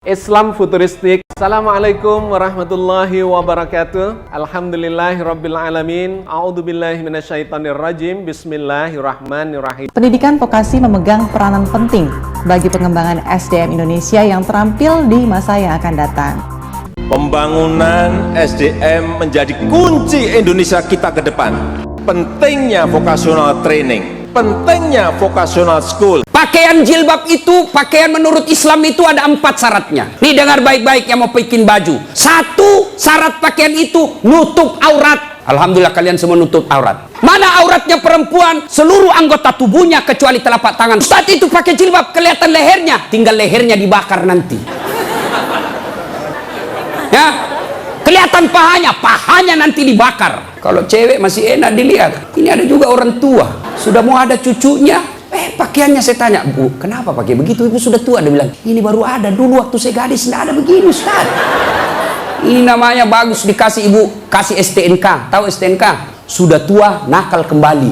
Islam futuristik. Assalamualaikum warahmatullahi wabarakatuh. Alhamdulillahirrabbilalamin. A'udzubillahi minasyaitonirrajim. Bismillahirrahmanirrahim. Pendidikan vokasi memegang peranan penting bagi pengembangan SDM Indonesia yang terampil di masa yang akan datang. Pembangunan SDM menjadi kunci Indonesia kita ke depan. Pentingnya vocational training, pentingnya vocational school. Pakaian jilbab itu, pakaian menurut Islam itu ada 4 syaratnya. Nih dengar baik-baik yang mau bikin baju. 1, syarat pakaian itu nutup aurat. Alhamdulillah kalian semua nutup aurat. Mana auratnya perempuan? Seluruh anggota tubuhnya kecuali telapak tangan. Saat itu pakai jilbab kelihatan lehernya, tinggal lehernya dibakar nanti. Ya, kelihatan pahanya nanti dibakar. Kalau cewek masih enak dilihat. Ini ada juga orang tua, sudah mau ada cucunya. Pakaiannya saya tanya, Bu, kenapa pakai begitu? Ibu sudah tua. Dia bilang, ini baru ada, dulu waktu saya gadis tidak ada begini, Ustaz. Ini namanya bagus dikasih ibu, kasih STNK. Tahu STNK? Sudah tua, nakal kembali.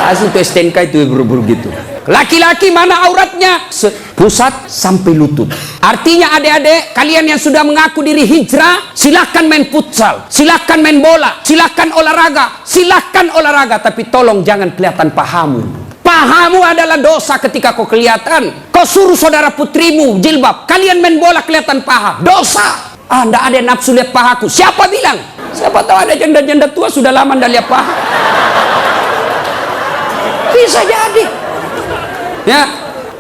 Kasih itu STNK itu buru-buru gitu. Laki-laki mana auratnya? Pusat sampai lutut. Artinya adik-adik, kalian yang sudah mengaku diri hijrah, silahkan main futsal, silahkan main bola, silahkan olahraga, tapi tolong jangan kelihatan pahamu. Pahamu adalah dosa ketika kau kelihatan. Kau suruh saudara putrimu jilbab, kalian main bola kelihatan paha, dosa. Ndak ada nafsu lihat pahaku. Siapa bilang? Siapa tahu ada janda-janda tua sudah lama ndak lihat paha. Bisa jadi. Ya.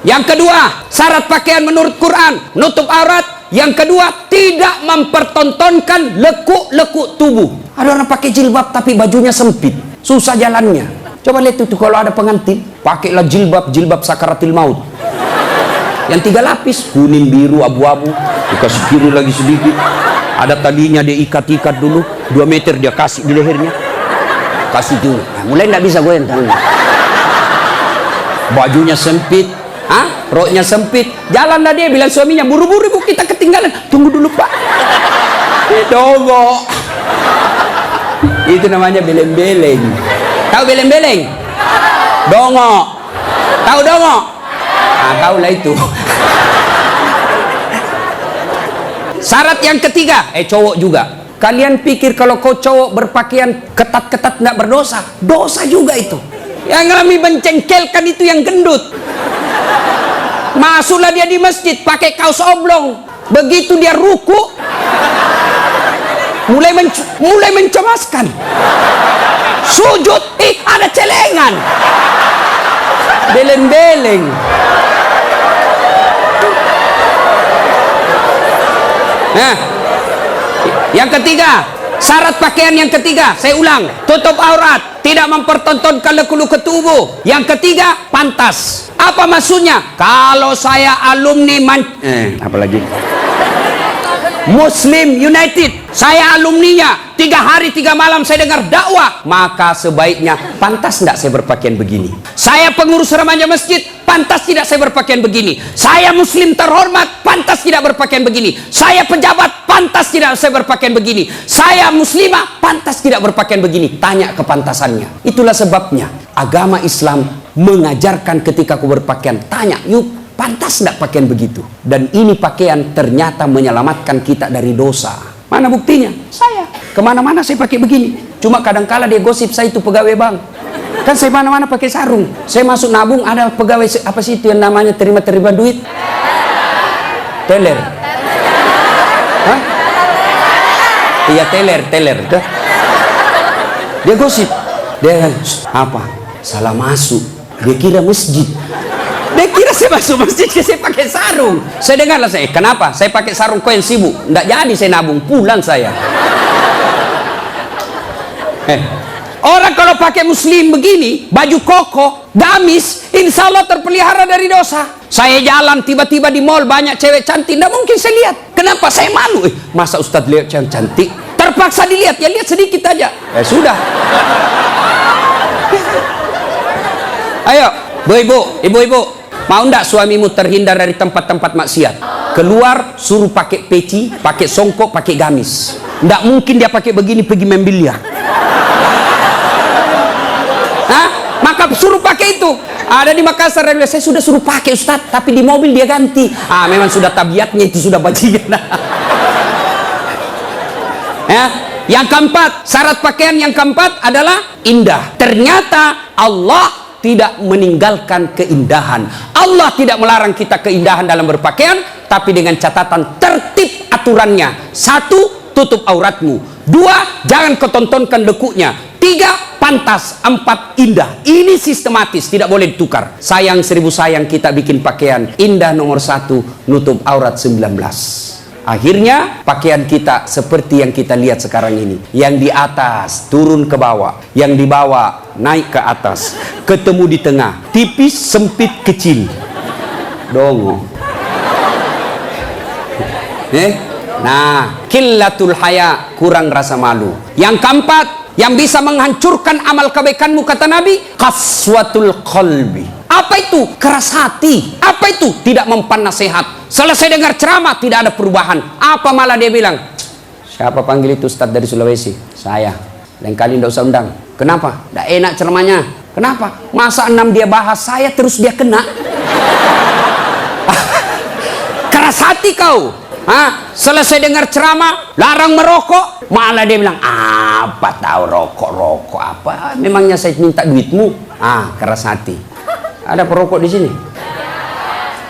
Yang kedua, syarat pakaian menurut Quran, nutup aurat. Yang kedua, tidak mempertontonkan lekuk-lekuk tubuh. Ada orang pakai jilbab tapi bajunya sempit, susah jalannya. Coba lihat itu kalau ada pengantin, pakailah jilbab sakaratil maut. Yang 3 lapis, kuning, biru, abu-abu, dikasih kiri lagi sedikit. Ada talinya dia ikat-ikat dulu, 2 meter dia kasih di lehernya. Kasih dulu. Nah, mulai nggak bisa goyang tangannya. Bajunya sempit, roknya sempit. Jalanlah dia bilang suaminya, buru-buru ibu kita ketinggalan. Tunggu dulu Pak. Dongo. Itu namanya beleng-beleng. Tahu beleng-beleng? Dongo. Tahu dongo? Tahu lah itu. Syarat yang ketiga, cowok juga. Kalian pikir kalau kau cowok berpakaian ketat-ketat nggak berdosa? Dosa juga itu. Yang kami mencengkelkan itu yang gendut. Masuklah dia di masjid pakai kaos oblong. Begitu dia ruku, mulai mencemaskan. Sujud, ada celengan. Beleng-beleng. Nah, yang ketiga, syarat pakaian yang ketiga, saya ulang, tutup aurat, tidak mempertontonkan lekuk-lekuk tubuh. Yang ketiga, pantas. Apa maksudnya? Kalau saya alumni apalagi? Muslim United, saya alumninya, 3 hari 3 malam saya dengar dakwah, maka sebaiknya pantas tidak saya berpakaian begini. Saya pengurus remaja masjid, pantas tidak saya berpakaian begini. Saya muslim terhormat, pantas tidak berpakaian begini. Saya pejabat, pantas tidak saya berpakaian begini. Saya muslimah, pantas tidak berpakaian begini. Tanya kepantasannya. Itulah sebabnya agama Islam mengajarkan ketika aku berpakaian, tanya, yuk pantas tidak pakaian begitu. Dan ini pakaian ternyata menyelamatkan kita dari dosa. Mana buktinya? Saya kemana-mana saya pakai begini. Cuma kadang-kala dia gosip saya itu pegawai bank. Kan saya mana-mana pakai sarung. Saya masuk nabung, ada pegawai apa sih itu yang namanya terima duit? Teller. Hah? Iya teller. Dia gosip. Dia apa? Salah masuk. Dia kira masjid. Dia kira saya masuk masjid, saya pakai sarung. Saya dengarlah saya, kenapa? Saya pakai sarung koin sibuk. Nggak jadi saya nabung, pulang saya. Orang kalau pakai muslim begini, baju koko, gamis, insya Allah terpelihara dari dosa. Saya jalan tiba-tiba di mall banyak cewek cantik, nggak mungkin saya lihat. Kenapa? Saya malu. Masa Ustadz lihat yang cantik? Terpaksa dilihat, ya lihat sedikit aja. Sudah. Ayo, ibu-ibu. Mau ndak suamimu terhindar dari tempat-tempat maksiat? Keluar, suruh pakai peci, pakai songkok, pakai gamis. Ndak mungkin dia pakai begini pergi main biliar. Maka suruh pakai itu. Ada di Makassar, saya sudah suruh pakai Ustaz, tapi di mobil dia ganti. Memang sudah tabiatnya itu, sudah bajingan. Ya, yang keempat, syarat pakaian yang keempat adalah indah. Ternyata Allah tidak meninggalkan keindahan. Allah tidak melarang kita keindahan dalam berpakaian, tapi dengan catatan tertib aturannya. 1, tutup auratmu. 2, jangan kau tontonkan lekuknya. 3, pantas. 4, indah. Ini sistematis, tidak boleh ditukar. Sayang seribu sayang kita bikin pakaian. Indah nomor 1, nutup aurat 19. Akhirnya pakaian kita seperti yang kita lihat sekarang ini. Yang di atas turun ke bawah, yang di bawah naik ke atas, ketemu di tengah, tipis, sempit, kecil. Dongo. Nah, qillatul haya, kurang rasa malu. Yang keempat, yang bisa menghancurkan amal kebaikanmu, kata Nabi, qaswatul qalbi. Apa itu? Keras hati. Apa itu? Tidak mempan nasihat. Selesai dengar ceramah, tidak ada perubahan. Apa malah dia bilang? Siapa panggil itu Ustadz dari Sulawesi? Saya. Lain kali tidak usah undang. Kenapa? Tidak enak ceramahnya. Kenapa? Masa 6 dia bahas, saya terus dia kena. Keras hati kau. Selesai dengar ceramah, larang merokok, malah dia bilang, apa tahu rokok apa? Memangnya saya minta duitmu? Keras hati. Ada perokok di sini?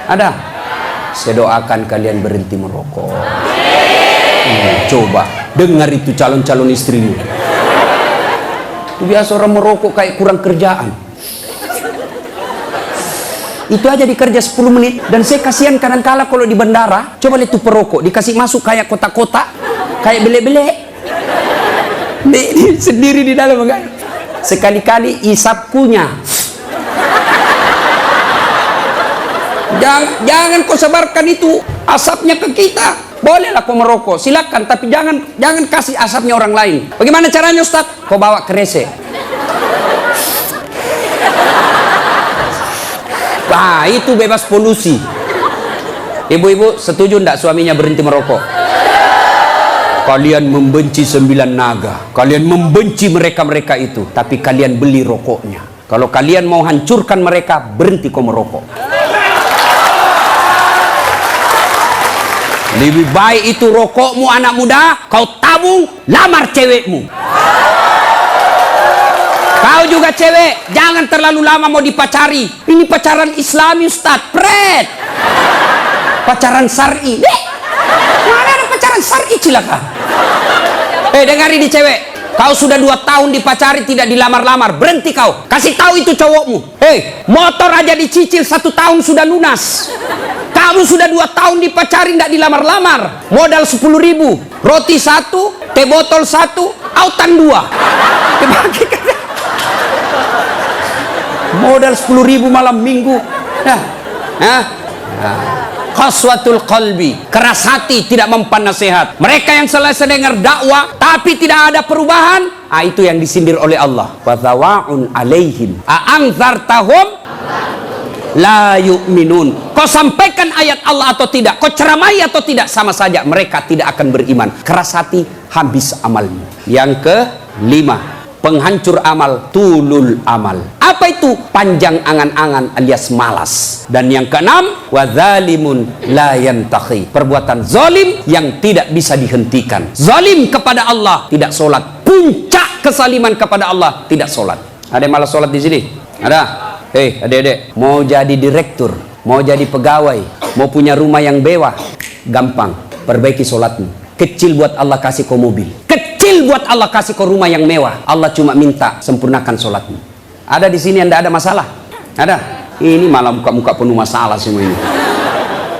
Ada? Saya doakan kalian berhenti merokok. Coba dengar itu calon-calon istrimu. Itu biasa orang merokok kayak kurang kerjaan. Itu aja dikerja 10 menit. Dan saya kasihan kadang-kala kalau di bandara, coba lihat tuh perokok dikasih masuk kayak kotak-kotak, kayak belek-belek. Sendiri di dalam enggak. Sekali-kali isap punya. Jangan kau sebarkan itu asapnya ke kita. Bolehlah kau merokok, silakan, tapi jangan kasih asapnya orang lain. Bagaimana caranya Ustaz? Kau bawa kresek. Itu bebas polusi. Ibu-ibu setuju enggak suaminya berhenti merokok? Kalian membenci 9 naga, kalian membenci mereka-mereka itu, tapi kalian beli rokoknya. Kalau kalian mau hancurkan mereka, berhenti kau merokok. Lebih baik itu rokokmu anak muda, kau tabung, lamar cewekmu. Kau juga cewek, jangan terlalu lama mau dipacari. Ini pacaran Islami Ustaz, pret. Pacaran syar'i. Mana ada pacaran syar'i cilaka? Dengar ini cewek. Kau sudah 2 tahun dipacari tidak dilamar-lamar, berhenti kau. Kasih tahu itu cowokmu. Motor aja dicicil 1 tahun sudah lunas. Kamu sudah 2 tahun dipacari tidak dilamar-lamar. Modal 10.000, roti 1, teh botol 1, autan 2. Modal 10.000 malam minggu. Qaswatul qalbi, keras hati, tidak mempan nasihat. Mereka yang selesai dengar dakwah tapi tidak ada perubahan, itu yang disindir oleh Allah. Wa alaihim a'anzartahum la yu'minun. Kau sampaikan ayat Allah atau tidak, kau ceramai atau tidak, sama saja mereka tidak akan beriman. Keras hati, habis amalmu. Yang ke-5, penghancur amal, tulul amal. Apa itu? Panjang angan-angan alias malas. Dan yang ke-6, wadzalimun la yantahi. Perbuatan zalim yang tidak bisa dihentikan. Zalim kepada Allah, tidak sholat. Puncak kesaliman kepada Allah, tidak sholat. Ada yang malas sholat di sini? Ada? Adik-adik, mau jadi direktur, mau jadi pegawai, mau punya rumah yang mewah, gampang, perbaiki sholatmu. Kecil buat Allah kasih kau mobil, kecil buat Allah kasih kau rumah yang mewah. Allah cuma minta sempurnakan sholatmu. Ada di sini yang tidak ada masalah? Ada? Ini malah muka-muka penuh masalah semua ini.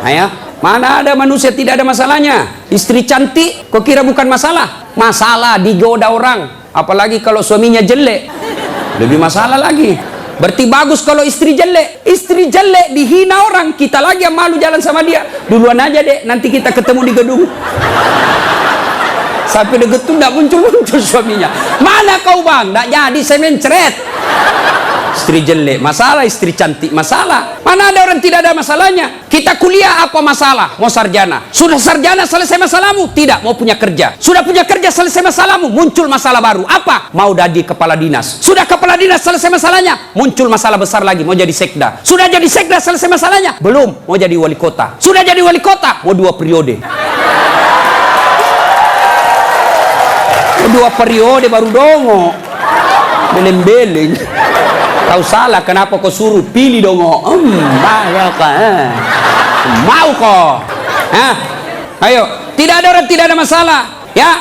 Ayo, mana ada manusia tidak ada masalahnya? Istri cantik, kau kira bukan masalah? Masalah digoda orang, apalagi kalau suaminya jelek, lebih masalah lagi. Berarti bagus kalau istri jelek. Istri jelek dihina orang, kita lagi yang malu jalan sama dia. Duluan aja dek, nanti kita ketemu di gedung. Sampai deket tuh tidak muncul-muncul suaminya. Mana kau bang? Tidak jadi, saya mencret. Istri jelek masalah, istri cantik masalah. Mana ada orang tidak ada masalahnya? Kita kuliah apa masalah? Mau sarjana. Sudah sarjana selesai masalahmu? Tidak, mau punya kerja. Sudah punya kerja selesai masalahmu? Muncul masalah baru. Apa? Mau jadi kepala dinas. Sudah kepala dinas selesai masalahnya? Muncul masalah besar lagi, mau jadi sekda. Sudah jadi sekda selesai masalahnya? Belum, mau jadi wali kota. Sudah jadi wali kota? Mau 2 periode. Mau 2 periode baru dongo. Beleng-beleng. Kau salah, kenapa kau suruh pilih dongo? Mau kau? Ayo, tidak ada orang tidak ada masalah, ya.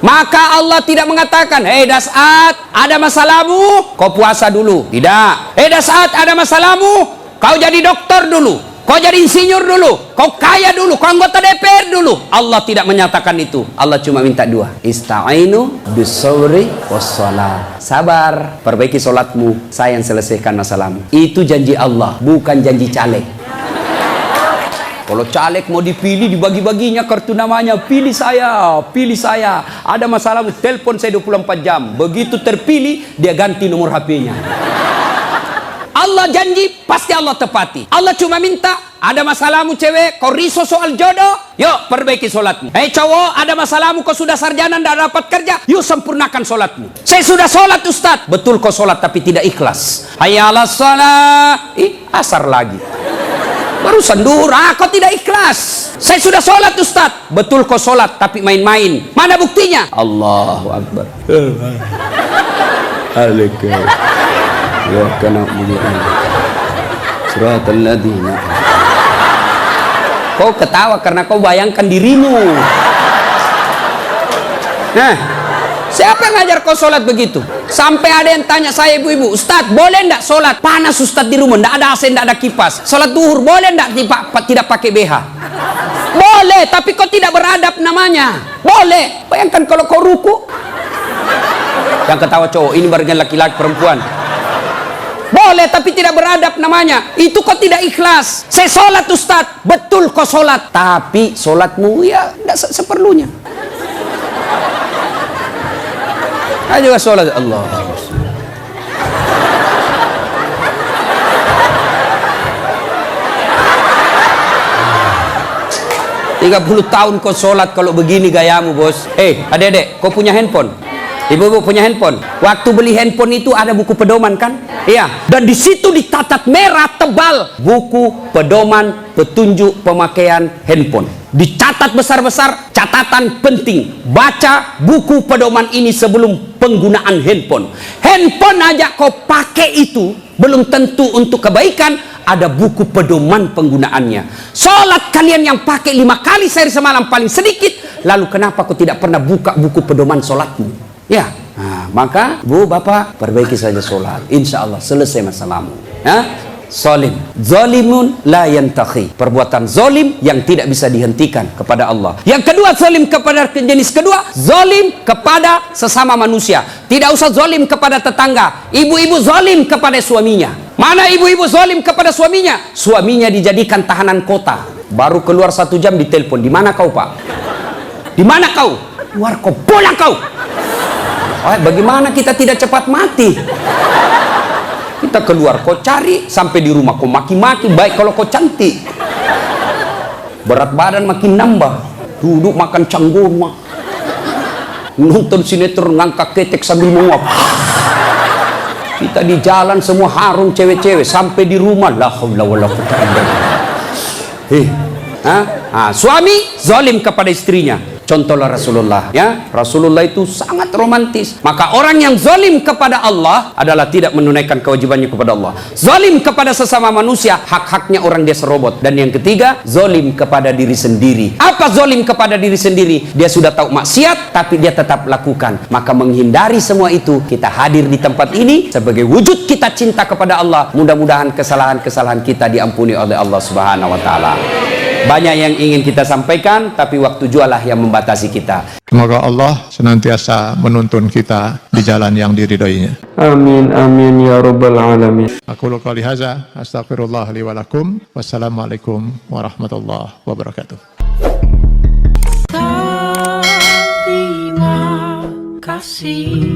Maka Allah tidak mengatakan, Das'at, ada masalahmu, kau puasa dulu. Tidak. Das'at, ada masalahmu, kau jadi dokter dulu. Kau jadi insinyur dulu, kau kaya dulu, kau anggota DPR dulu. Allah tidak menyatakan itu. Allah cuma minta 2. Ista'inu bis-sabri was-shalah. Sabar, perbaiki solatmu, saya yang selesaikan masalahmu. Itu janji Allah, bukan janji caleg. Kalau caleg mau dipilih, dibagi-baginya kartu namanya, pilih saya, ada masalahmu, telepon saya 24 jam. Begitu terpilih, dia ganti nomor HP-nya. Allah janji, pasti Allah tepati. Allah cuma minta, ada masalahmu cewek, kau risau soal jodoh, yuk perbaiki solatmu. Cowok, ada masalahmu, kau sudah sarjana, tidak dapat kerja, yuk sempurnakan solatmu. Saya sudah solat Ustaz. Betul kau solat tapi tidak ikhlas. Hayya 'alas shalah. Asar lagi. Barusan duhur, kau tidak ikhlas. Saya sudah solat Ustaz. Betul kau solat tapi main-main. Mana buktinya? Allahu Akbar. Ya kana mulian suratul ladina. Kau ketawa karena kau bayangkan dirimu. Nah, siapa yang ngajar kau sholat begitu? Sampai ada yang tanya saya, ibu-ibu, Ustadz boleh enggak sholat panas Ustadz di rumah, enggak ada AC, enggak ada kipas, sholat duhur boleh enggak tidak pakai BH? Boleh, tapi kau tidak beradab namanya. Boleh. Bayangkan kalau kau ruku. Yang ketawa cowok, ini bagian laki-laki perempuan. Boleh, tapi tidak beradab namanya. Itu kau tidak ikhlas. Saya sholat Ustadz. Betul kau sholat. Tapi sholatmu ya tidak seperlunya. Ayo sholat Allah. 30 tahun kau sholat kalau begini gayamu, bos. Adek-adek, kau punya handphone? Ibu-ibu punya handphone? Waktu beli handphone itu ada buku pedoman kan? Iya. Dan di situ ditatat merah tebal buku pedoman petunjuk pemakaian handphone. Dicatat besar-besar, catatan penting. Baca buku pedoman ini sebelum penggunaan handphone. Handphone aja kau pakai itu belum tentu untuk kebaikan. Ada buku pedoman penggunaannya. Sholat kalian yang pakai 5 kali sehari semalam paling sedikit. Lalu kenapa kau tidak pernah buka buku pedoman sholatmu? Ya, nah, maka bu bapak perbaiki saja sholat. Insya Allah selesai masalahmu. Zolim, zolimun la yantahi. Perbuatan zolim yang tidak bisa dihentikan kepada Allah. Yang kedua, zolim kepada jenis kedua, zolim kepada sesama manusia. Tidak usah zolim kepada tetangga. Ibu-ibu zolim kepada suaminya. Mana ibu-ibu zolim kepada suaminya? Suaminya dijadikan tahanan kota. Baru keluar 1 jam ditelepon. Di mana kau, Pak? Di mana kau? Keluar kau, pulang kau. Bagaimana kita tidak cepat mati? Kita keluar, kau cari sampai di rumah, kau maki-maki. Baik kalau kau cantik, berat badan makin nambah, duduk makan canggurma, nonton sinetron ngangkat ketek sambil menguap. Kita di jalan semua harum cewek-cewek, sampai di rumah la haula wala quwwata illa billah. Suami zalim kepada istrinya. Contohlah Rasulullah, ya. Rasulullah itu sangat romantis. Maka orang yang zalim kepada Allah adalah tidak menunaikan kewajibannya kepada Allah. Zalim kepada sesama manusia, hak-haknya orang dia serobot. Dan yang ketiga, zalim kepada diri sendiri. Apa zalim kepada diri sendiri? Dia sudah tahu maksiat, tapi dia tetap lakukan. Maka menghindari semua itu, kita hadir di tempat ini sebagai wujud kita cinta kepada Allah. Mudah-mudahan kesalahan-kesalahan kita diampuni oleh Allah Subhanahu wa Ta'ala. Banyak yang ingin kita sampaikan, tapi waktu jualah yang membatasi kita. Semoga Allah senantiasa menuntun kita di jalan yang diridhoinya. Amin amin ya rabbal alamin. Aku qouli hadza, astaghfirullah li wa lakum. Wassalamualaikum warahmatullahi wabarakatuh. Terima kasih.